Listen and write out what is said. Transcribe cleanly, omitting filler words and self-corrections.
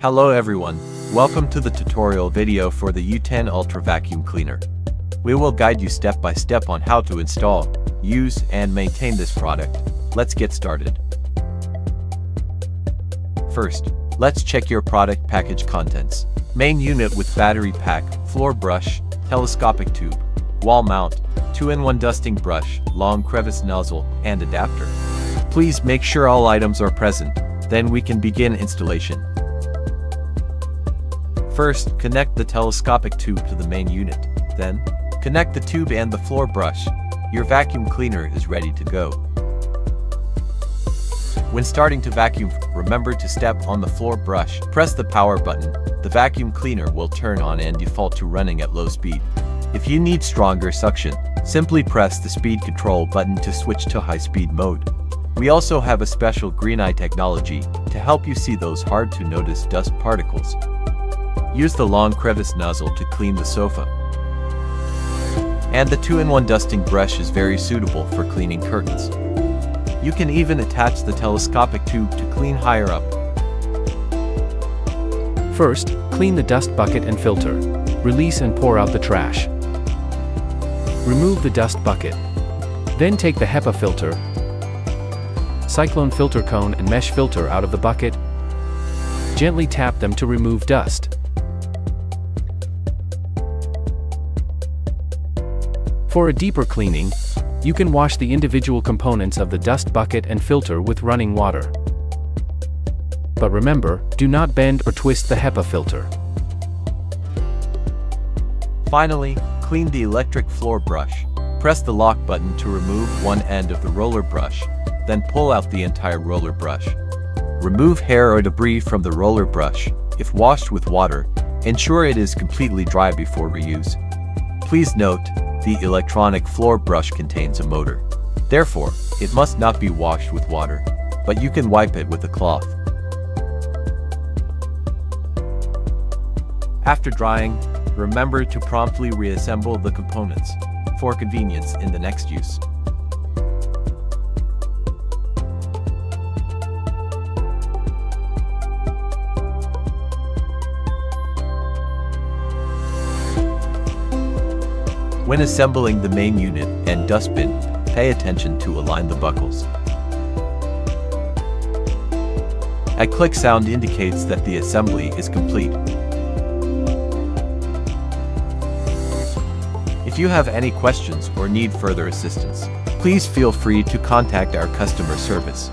Hello everyone, welcome to the tutorial video for the U10 Ultra vacuum cleaner. We will guide you step by step on how to install, use, and maintain this product. Let's get started. First, let's check your product package contents. Main unit with battery pack, floor brush, telescopic tube, wall mount, 2-in-1 dusting brush, long crevice nozzle, and adapter. Please make sure all items are present, then we can begin installation. First, connect the telescopic tube to the main unit. Then, connect the tube and the floor brush. Your vacuum cleaner is ready to go. When starting to vacuum, remember to step on the floor brush. Press the power button. The vacuum cleaner will turn on and default to running at low speed. If you need stronger suction, simply press the speed control button to switch to high-speed mode. We also have a special GreenEye Technology to help you see those hard-to-notice dust particles. Use the long crevice nozzle to clean the sofa. And the 2-in-1 dusting brush is very suitable for cleaning curtains. You can even attach the telescopic tube to clean higher up. First, clean the dust bucket and filter. Release and pour out the trash. Remove the dust bucket. Then take the HEPA filter, cyclone filter cone and mesh filter out of the bucket. Gently tap them to remove dust. For a deeper cleaning, you can wash the individual components of the dust bucket and filter with running water. But remember, do not bend or twist the HEPA filter. Finally, clean the electric floor brush. Press the lock button to remove one end of the roller brush, then pull out the entire roller brush. Remove hair or debris from the roller brush. If washed with water, ensure it is completely dry before reuse. Please note, the electronic floor brush contains a motor. Therefore, it must not be washed with water, but you can wipe it with a cloth. After drying, remember to promptly reassemble the components for convenience in the next use. When assembling the main unit and dustbin, pay attention to align the buckles. A click sound indicates that the assembly is complete. If you have any questions or need further assistance, please feel free to contact our customer service.